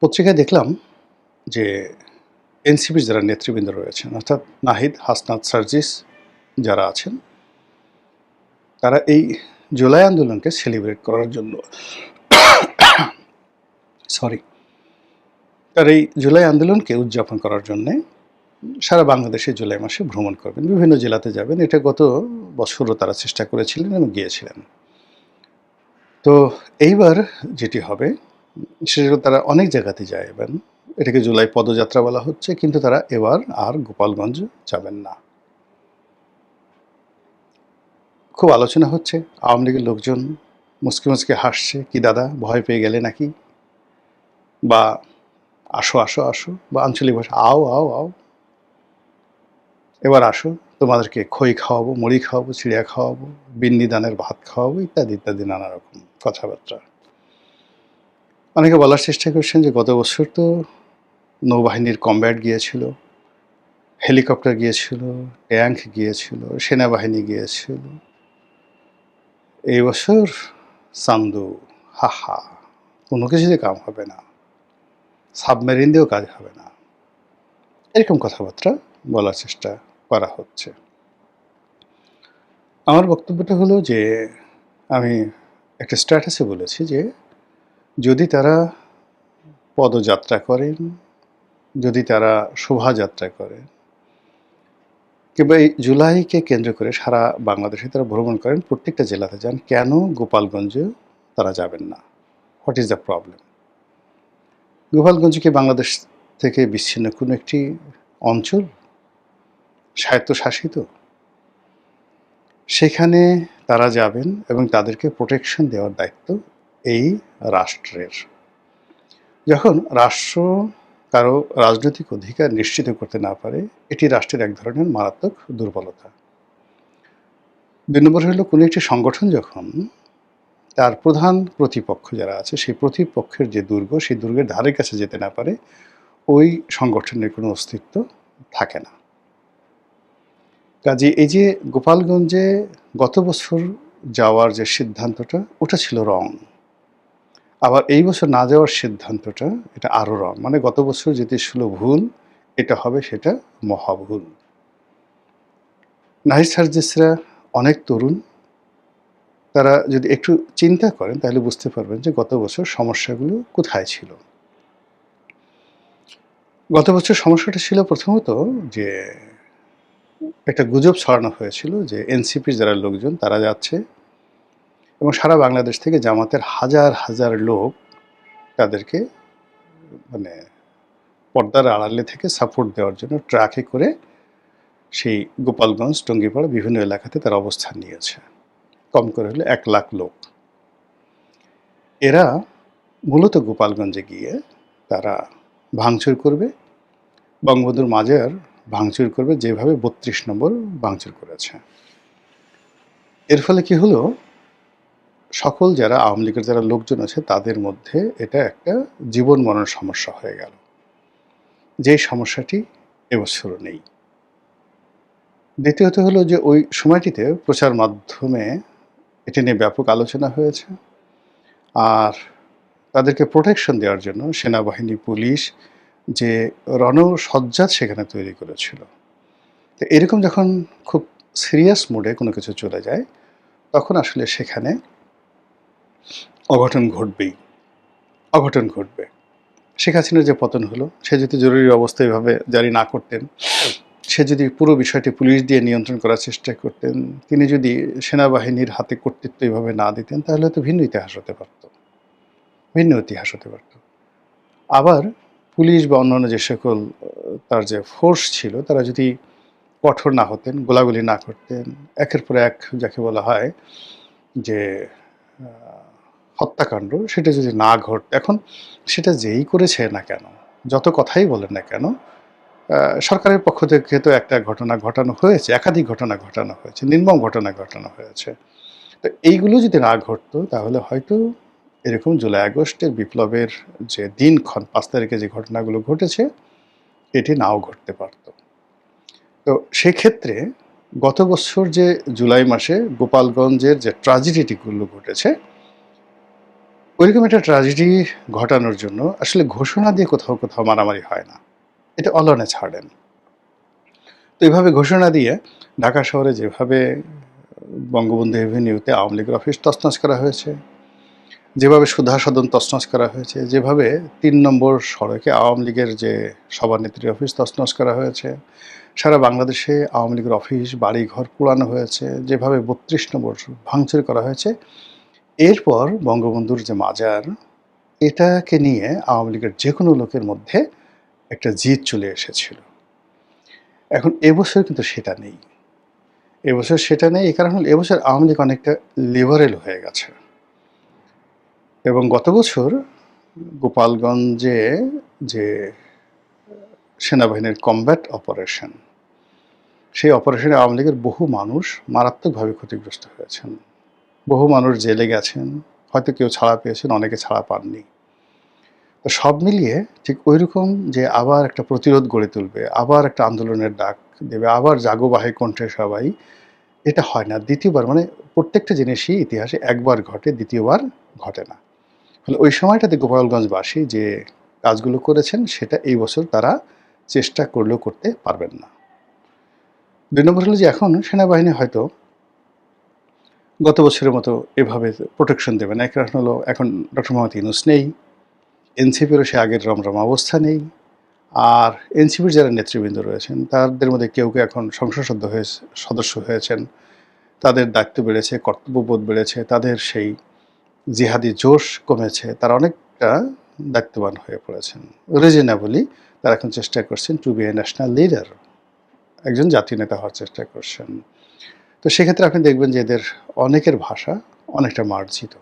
পত্রিকায় দেখলাম যে এনসিপির যারা নেতৃবৃন্দ রয়েছেন অর্থাৎ নাহিদ, হাসনাত, সার্জিস যারা আছেন তারা এই জুলাই আন্দোলনকে সেলিব্রেট করার জন্য সরি তারা এই জুলাই আন্দোলনকে উদযাপন করার জন্যে সারা বাংলাদেশে জুলাই মাসে ভ্রমণ করবেন, বিভিন্ন জেলাতে যাবেন। এটা গত বছরও তারা চেষ্টা করেছিলেন এবং গিয়েছিলেন। তো এইবার যেটি হবে সেটা তারা অনেক জায়গাতে যাবেন। এটাকে জুলাই পদযাত্রা বলা হচ্ছে, কিন্তু তারা এবার আর গোপালগঞ্জ যাবেন না। খুব আলোচনা হচ্ছে, আওয়ামী লীগের লোকজন মুচকি মুচকি হাসছে, কি দাদা ভয় পেয়ে গেলে নাকি, বা আসো আসো আসো, বা আঞ্চলিক ভাষা আও আও আও, এবার আসো, তোমাদেরকে খই খাওয়াবো, মুড়ি খাওয়াবো, চিড়িয়া খাওয়াবো, বিন্দি দানের ভাত খাওয়াবো, ইত্যাদি ইত্যাদি নানা রকম কথাবার্তা। অনেকে বলার চেষ্টা করছেন যে গত বছর তো নৌবাহিনীর কমব্যাট গিয়েছিল, হেলিকপ্টার গিয়েছিল, ট্যাঙ্ক গিয়েছিল, সেনাবাহিনী গিয়েছিল। এই বছর চান্দু, হাহা, কোনো কিছুতে কাম হবে না, সাবমেরিন দিয়েও কাজ হবে না, এরকম কথাবার্তা বলার চেষ্টা করা হচ্ছে। আমার বক্তব্যটা হলো যে আমি একটা স্ট্যাটাসে বলেছি যে যদি তারা পদযাত্রা করেন, যদি তারা শোভাযাত্রা করেন, কিংবা এই জুলাইকে কেন্দ্র করে সারা বাংলাদেশে তারা ভ্রমণ করেন, প্রত্যেকটা জেলাতে যান, কেন গোপালগঞ্জে তারা যাবেন না? What is the problem? Gopalganj কি বাংলাদেশ থেকে বিচ্ছিন্ন কোনো একটি অঞ্চল, স্বায়ত্তশাসিত? সেখানে তারা যাবেন এবং তাদেরকে প্রোটেকশন দেওয়ার দায়িত্ব এই রাষ্ট্রের। যখন রাষ্ট্র কারো রাজনৈতিক অধিকার নিশ্চিত করতে না পারে, এটি রাষ্ট্রের এক ধরনের মারাত্মক দুর্বলতা। ২ নম্বর হলো, কোনো একটি সংগঠন যখন তার প্রধান প্রতিপক্ষ যারা আছে সেই প্রতিপক্ষের যে দুর্গ, সেই দুর্গের ধারে কাছে যেতে না পারে, ওই সংগঠনের কোনো অস্তিত্ব থাকে না। কাজে এই যে গোপালগঞ্জে গত বছর যাওয়ার যে সিদ্ধান্তটা, ওটা ছিল রং। আবার এই বছর না যাওয়ার সিদ্ধান্তটা, এটা আরও রং। মানে গত বছর যেটি ছিল ভুল, এটা হবে সেটা মহাভুল। নাহিদ সার্জিসরা অনেক তরুণ, তারা যদি একটু চিন্তা করেন তাহলে বুঝতে পারবেন যে গত বছর সমস্যাগুলো কোথায় ছিল। গত বছর সমস্যাটা ছিল প্রথমত যে একটা গুজব ছড়ানো হয়েছিল যে এনসিপির যারা লোকজন তারা যাচ্ছে এবং সারা বাংলাদেশ থেকে জামাতের হাজার হাজার লোক তাদেরকে মানে পর্দার আড়ালে থেকে সাপোর্ট দেওয়ার জন্য ট্রাকে করে সেই গোপালগঞ্জ, টঙ্গীপাড়া বিভিন্ন এলাকাতে তারা অবস্থান নিয়েছে। কম করে হলে ১ লাখ লোক। এরা মূলত গোপালগঞ্জে গিয়ে তারা ভাঙচুর করবে, বঙ্গবন্ধুর মাজার ভাঙচুর করবে, যেভাবে ৩২ নম্বর ভাঙচুর করেছে। এর ফলে কি হলো, সকল যারা আওয়ামী লীগের যারা লোকজন আছে তাদের মধ্যে এটা একটা জীবন মরণ সমস্যা হয়ে গেল, যেই সমস্যাটি এবছরও নেই। দ্বিতীয়ত হলো যে ওই সময়টিতে প্রচার মাধ্যমে এটি নিয়ে ব্যাপক আলোচনা হয়েছে, আর তাদেরকে প্রোটেকশন দেওয়ার জন্য সেনাবাহিনী, পুলিশ যে রণসজ্জা সেখানে তৈরি করেছিল। তো এরকম যখন খুব সিরিয়াস মোডে কোনো কিছু চলে যায়, তখন আসলে সেখানে অঘটন ঘটবেই, অঘটন ঘটবে। শেখ হাসিনার যে পতন হলো, সে যদি জরুরি অবস্থা এভাবে জারি না করতেন, সে যদি পুরো বিষয়টি পুলিশ দিয়ে নিয়ন্ত্রণ করার চেষ্টা করতেন, তিনি যদি সেনাবাহিনীর হাতে কর্তৃত্ব এভাবে না দিতেন, তাহলে হয়তো ভিন্ন ইতিহাস হতে পারত, ভিন্ন ইতিহাস হতে পারত। আবার পুলিশ বা অন্যান্য যে সকল তার যে ফোর্স ছিল, তারা যদি কঠোর না হতেন, গোলাগুলি না করতেন, একের পর এক যাকে বলা হয় যে হত্যাকাণ্ড, সেটা যদি না এখন সেটা যেই করেছে না কেন, যত কথাই বলেন না কেন, সরকারের পক্ষ থেকে তো একটা ঘটনা ঘটানো হয়েছে, একাধিক ঘটনা ঘটানো হয়েছে, নির্মম ঘটনা ঘটানো হয়েছে। তো এইগুলো যদি না ঘটতো তাহলে হয়তো এরকম জুলাই আগস্টের বিপ্লবের যে দিনক্ষণ ৫ তারিখে যে ঘটনাগুলো ঘটেছে, এটি নাও ঘটতে পারত। তো সেক্ষেত্রে গত বছর যে জুলাই মাসে গোপালগঞ্জের যে ট্র্যাজেডিগুলো ঘটেছে, ওইরকম একটা ট্র্যাজেডি ঘটানোর জন্য আসলে ঘোষণা দিয়ে কোথাও, কোথাও মারামারি হয় না। এটা অলনে ছাড়েন। তো এভাবে ঘোষণা দিয়ে ঢাকা শহরে যেভাবে বঙ্গবন্ধু এভিনিউতে আওয়ামী লীগের অফিস তছনছ করা হয়েছে, যেভাবে সুধা সদন তছনছ করা হয়েছে, যেভাবে ৩ নম্বর সড়কে আওয়ামী লীগের যে সভানেত্রীর অফিস তছনছ করা হয়েছে, সারা বাংলাদেশে আওয়ামী লীগের অফিস, বাড়িঘর পোড়ানো হয়েছে, যেভাবে ৩২ নম্বর ভাঙচুর করা হয়েছে, এরপর বঙ্গবন্ধুর যে মাজার, এটাকে নিয়ে আওয়ামী লীগের যেকোনো লোকের মধ্যে একটা জিদ চলে এসেছিল। এখন এবছর কিন্তু সেটা নেই। এবছর সেটা নেই, এই কারণ হলো এবছর আওয়ামী লীগ অনেকটা লিবারেল হয়ে গেছে। এবং গত বছর গোপালগঞ্জে যে সেনাবাহিনীর কমব্যাট অপারেশন, সেই অপারেশনে আওয়ামী লীগের বহু মানুষ মারাত্মকভাবে ক্ষতিগ্রস্ত হয়েছেন। বহু মানুষ জেলে গেছেন, হয়তো কেউ ছাড়া পেয়েছেন, অনেকে ছাড়া পাননি। তো সব মিলিয়ে ঠিক ওইরকম যে আবার একটা প্রতিরোধ গড়ে তুলবে, আবার একটা আন্দোলনের ডাক দেবে, আবার জাগো বাহে কণ্ঠে সবাই, এটা হয় না। দ্বিতীয়বার মানে প্রত্যেকটা জিনিসই ইতিহাসে একবার ঘটে, দ্বিতীয়বার ঘটে না। ফলে ওই সময়টাতে গোপালগঞ্জবাসী যে কাজগুলো করেছেন সেটা এই বছর তারা চেষ্টা করলেও করতে পারবেন না। ২ নম্বর হলো যে এখন সেনাবাহিনী হয়তো গত বছরের মতো এভাবে প্রোটেকশন দেবে না। এক কারণ হলো এখন ডক্টর মোহাম্মদ ইউনূস নেই, এনসিপিরও সে আগের রমরমা অবস্থা নেই। আর এনসিপির যারা নেতৃবৃন্দ রয়েছেন তাদের মধ্যে কেউ কেউ এখন সংসদ সদস্য হয়েছেন, তাদের দায়িত্ব বেড়েছে, কর্তব্যবোধ বেড়েছে, তাদের সেই জিহাদি জোশ কমেছে, তারা অনেকটা দায়িত্ববান হয়ে পড়েছেন। রিজনেবলি তারা এখন চেষ্টা করছেন two B a national leader, একজন জাতীয় নেতা হওয়ার চেষ্টা করছেন। তো সেক্ষেত্রে আপনি দেখবেন যে এদের অনেকের ভাষা অনেকটা মার্জিত।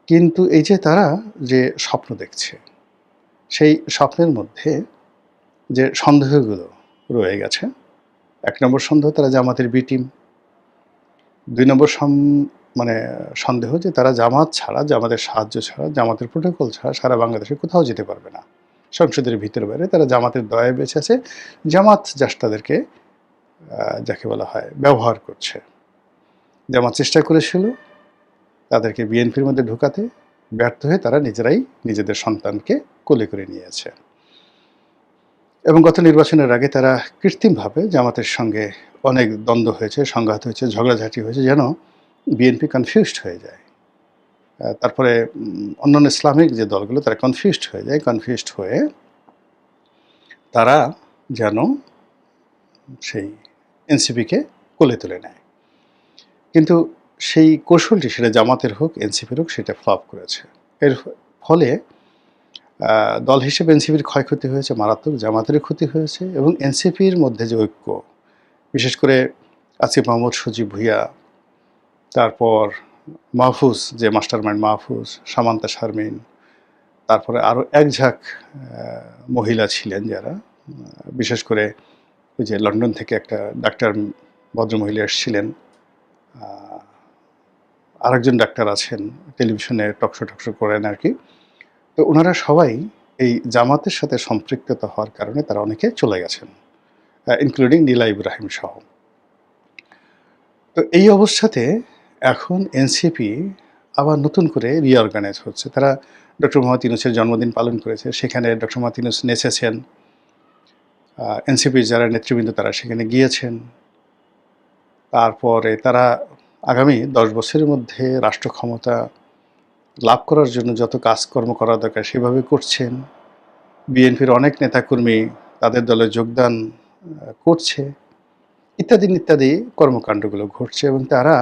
কিন্তু এই যে তারা যে স্বপ্ন দেখছে, সেই স্বপ্নের মধ্যে যে সন্দেহগুলো রয়ে গেছে, ১ নম্বর সন্দেহ তারা জামাতের বি টিম, ২ নম্বর মানে সন্দেহ যে তারা জামাত ছাড়া, জামাতের সাহায্য ছাড়া, জামাতের প্রোটোকল ছাড়া সারা বাংলাদেশে কোথাও যেতে পারবে না। সংসদের ভিতরে বাইরে তারা জামাতের দয়ায় বেঁচে আছে। জামাত জাস্ট তাদেরকে যাকে বলা হয় ব্যবহার করছে। জামাত চেষ্টা করেছিল তাদেরকে বিএনপির মধ্যে ঢোকাতে, ব্যর্থ হয়ে তারা নিজেরাই নিজেদের সন্তানকে কোলে করে নিয়েছে। এবং গত নির্বাচনের আগে তারা কৃত্রিমভাবে জামাতের সঙ্গে অনেক দ্বন্দ্ব হয়েছে, সংঘাত হয়েছে, ঝগড়াঝাঁটি হয়েছে, যেন বিএনপি কনফিউজড হয়ে যায়। তারপরে অন্যান্য ইসলামিক যে দলগুলো তারা কনফিউজড হয়ে যায়, কনফিউজড হয়ে তারা যেন সেই এনসিপিকে কোলে তুলে নেয়। কিন্তু সেই কৌশলটি সেটা জামাতের হোক, এনসিপির হোক, সেটা ফ্লপ করেছে। এর ফলে দল হিসেবে এনসিপির ক্ষয়ক্ষতি হয়েছে মারাত্মক, জামাতেরও ক্ষতি হয়েছে এবং এনসিপির মধ্যে যে ঐক্য, বিশেষ করে আসিফ মাহমুদ, সজীব ভুঁইয়া, তারপর মাহফুজ যে মাস্টারমাইন্ড মাহফুজ, সামান্তা শারমিন, তারপরে আরও এক ঝাঁক মহিলা ছিলেন যারা, বিশেষ করে ওই যে লন্ডন থেকে একটা ডাক্তার ভদ্রমহিলা এসেছিলেন, আরেকজন ডাক্তার আছেন টেলিভিশনে টকশো করেন আর কি। তো ওনারা সবাই এই জামাতের সাথে সম্পৃক্ততা হওয়ার কারণে তারা অনেকে চলে গেছেন, ইনক্লুডিং নীলা ইব্রাহিম সহ। তো এই অবস্থাতে এখন এনসিপি আবার নতুন করে রিঅর্গানাইজ হচ্ছে। তারা ডক্টর মোহাম্মদ ইউনূসের জন্মদিন পালন করেছে, সেখানে ডক্টর মোহাম্মদ ইউনূস নেচেছেন, এনসিপির যারা নেতৃবৃন্দ তারা সেখানে গিয়েছেন। তারপরে তারা আগামী ১০ বছরের মধ্যে রাষ্ট্র ক্ষমতা লাভ করার জন্য যত কাজকর্ম করা দরকার সেভাবে করছেন। বিএনপির অনেক নেতাকর্মী তাদের দলে যোগদান করছে, ইত্যাদি ইত্যাদি কর্মকাণ্ডগুলো ঘটছে এবং তারা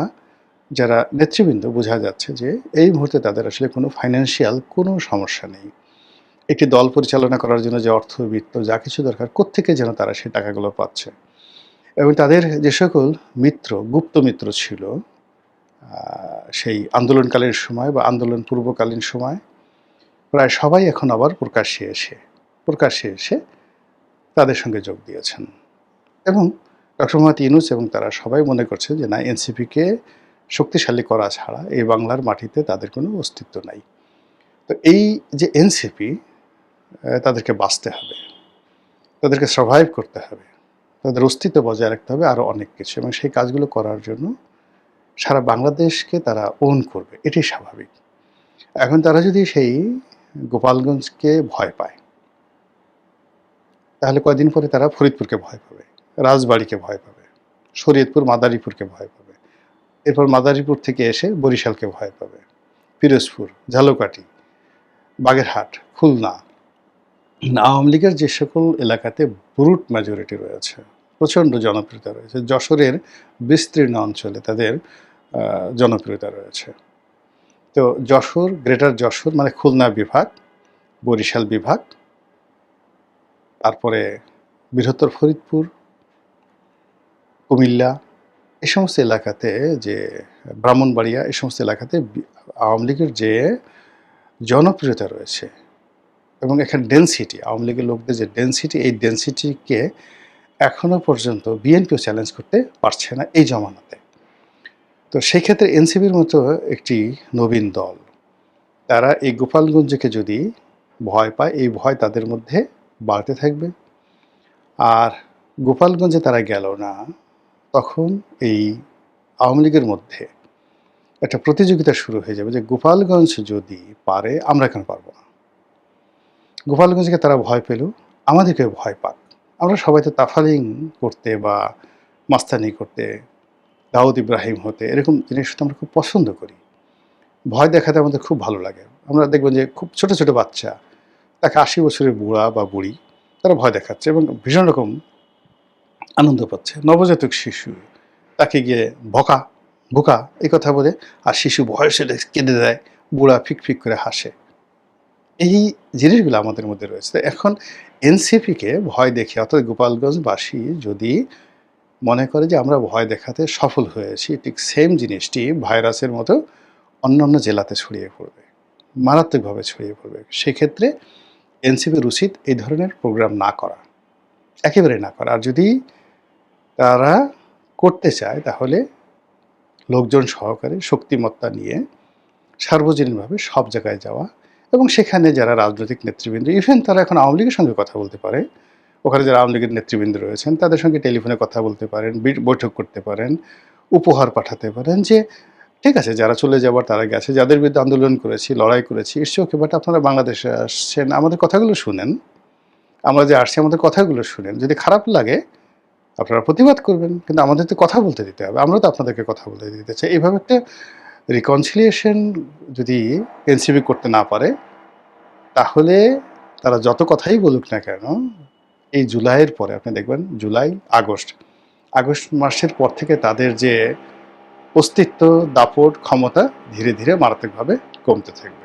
যারা নেতৃবৃন্দ বোঝা যাচ্ছে যে এই মুহূর্তে তাদের আসলে কোনো ফাইন্যান্সিয়াল কোনো সমস্যা নেই। একটি দল পরিচালনা করার জন্য যে অর্থবিত্ত যা কিছু দরকার কোত্থেকে যেন তারা সেই টাকাগুলো পাচ্ছে। এবং তাদের যে সকল মিত্র, গুপ্ত মিত্র ছিল সেই আন্দোলনকালীন সময় বা আন্দোলন পূর্বকালীন সময়, প্রায় সবাই এখন আবার প্রকাশ্যে এসে তাদের সঙ্গে যোগ দিয়েছেন। এবং ডক্টর মোহাম্মদ ইউনূস এবং তারা সবাই মনে করছে যে না, এনসিপিকে শক্তিশালী করা ছাড়া এই বাংলার মাটিতে তাদের কোনো অস্তিত্ব নাই। তো এই যে এনসিপি, তাদেরকে বাঁচতে হবে, তাদেরকে সারভাইভ করতে হবে, তাদের অস্তিত্ব বজায় রাখতে হবে, আরও অনেক কিছু। এবং সেই কাজগুলো করার জন্য সারা বাংলাদেশকে তারা ওন করবে, এটাই স্বাভাবিক। এখন তারা যদি সেই গোপালগঞ্জকে ভয় পায়, তাহলে কয়দিন পরে তারা ফরিদপুরকে ভয় পাবে, রাজবাড়ীকে ভয় পাবে, শরীয়তপুর মাদারীপুরকে ভয় পাবে, এরপর মাদারীপুর থেকে এসে বরিশালকে ভয় পাবে, পিরোজপুর, ঝালকাঠি, বাগেরহাট, খুলনা। আওয়ামী লীগের যে সকল এলাকাতে ব্রুট মেজরিটি রয়েছে, প্রচণ্ড জনপ্রিয়তা রয়েছে, যশোরের বিস্তীর্ণ অঞ্চলে তাদের জনপ্রিয়তা রয়েছে। তো যশোর, গ্রেটার যশোর মানে খুলনা বিভাগ, বরিশাল বিভাগ, তারপরে বৃহত্তর ফরিদপুর, কুমিল্লা, এই সমস্ত এলাকাতে, যে ব্রাহ্মণবাড়িয়া, এই সমস্ত এলাকাতে আওয়ামী লীগের যে জনপ্রিয়তা রয়েছে এবং এখানে ডেনসিটি, আওয়ামী লীগের লোকদের যে ডেনসিটি, এই ডেনসিটিকে এখনও পর্যন্ত বিএনপিও চ্যালেঞ্জ করতে পারছে না এই জমানাতে। তো সেই ক্ষেত্রে এনসিপির মতো একটি নবীন দল, তারা এই গোপালগঞ্জকে যদি ভয় পায়, এই ভয় তাদের মধ্যে বাড়তে থাকবে। আর গোপালগঞ্জে তারা গেল না, তখন এই আওয়ামী লীগের মধ্যে একটা প্রতিযোগিতা শুরু হয়ে যাবে যে গোপালগঞ্জ যদি পারে, আমরা কেন পারবো না। গোপালগঞ্জকে তারা ভয় পেল, আমাদেরকে ভয় পাক। আমরা সবাই তো তাফালিং করতে বা মাস্তানি করতে, দাউদ ইব্রাহিম হতে, এরকম জিনিস আমরা খুব পছন্দ করি। ভয় দেখাতে আমাদের খুব ভালো লাগে। আমরা দেখবেন যে খুব ছোট ছোট বাচ্চা, তাকে 80 বছরের বুড়া বা বুড়ি, তারা ভয় দেখাচ্ছে এবং ভীষণ রকম আনন্দ পাচ্ছে। নবজাতক শিশু, তাকে গিয়ে ভোকা বোকা এই কথা বলে, আর শিশু ভয়ে কেঁদে দেয়, বুড়া ফিক ফিক করে হাসে। এই জিনিসগুলো আমাদের মধ্যে রয়েছে। এখন এনসিপিকে ভয় দেখে, অর্থাৎ গোপালগঞ্জবাসী যদি মনে করে যে আমরা ভয় দেখাতে সফল হয়েছি, ঠিক সেম জিনিসটি ভাইরাসের মতো অন্যান্য জেলাতে ছড়িয়ে পড়বে, মারাত্মকভাবে ছড়িয়ে পড়বে। সেক্ষেত্রে এনসিপির উচিত এই ধরনের প্রোগ্রাম না করা, একেবারে না করা। আর যদি তারা করতে চায়, তাহলে লোকজন সহকারে শক্তিমত্তা নিয়ে সার্বজনীনভাবে সব জায়গায় যাওয়া এবং সেখানে যারা রাজনৈতিক নেতৃবৃন্দ, ইভেন তারা এখন আওয়ামী লীগের সঙ্গে কথা বলতে পারে, ওখানে যারা আওয়ামী লীগের নেতৃবৃন্দ রয়েছেন তাদের সঙ্গে টেলিফোনে কথা বলতে পারেন, বৈঠক করতে পারেন, উপহার পাঠাতে পারেন যে ঠিক আছে, যারা চলে যাবার তারা গেছে, যাদের বিরুদ্ধে আন্দোলন করেছি, লড়াই করেছি, ইটস ওকে, বাট আপনারা বাংলাদেশে আসছেন, আমাদের কথাগুলো শুনেন, আমরা যে আসছি আমাদের কথাগুলো শুনেন। যদি খারাপ লাগে আপনারা প্রতিবাদ করবেন, কিন্তু আমাদের তো কথা বলতে দিতে হবে, আমরা তো আপনাদেরকে কথা বলতে দিতে চাই। এইভাবে একটা রিকনসিলিয়েশন যদি এনসিপি করতে না পারে, তাহলে তারা যত কথাই বলুক না কেন, এই জুলাইয়ের পরে আপনি দেখবেন, জুলাই, আগস্ট মাসের পর থেকে তাদের যে অস্তিত্ব, দাপট, ক্ষমতা ধীরে ধীরে মারাত্মকভাবে কমতে থাকবে।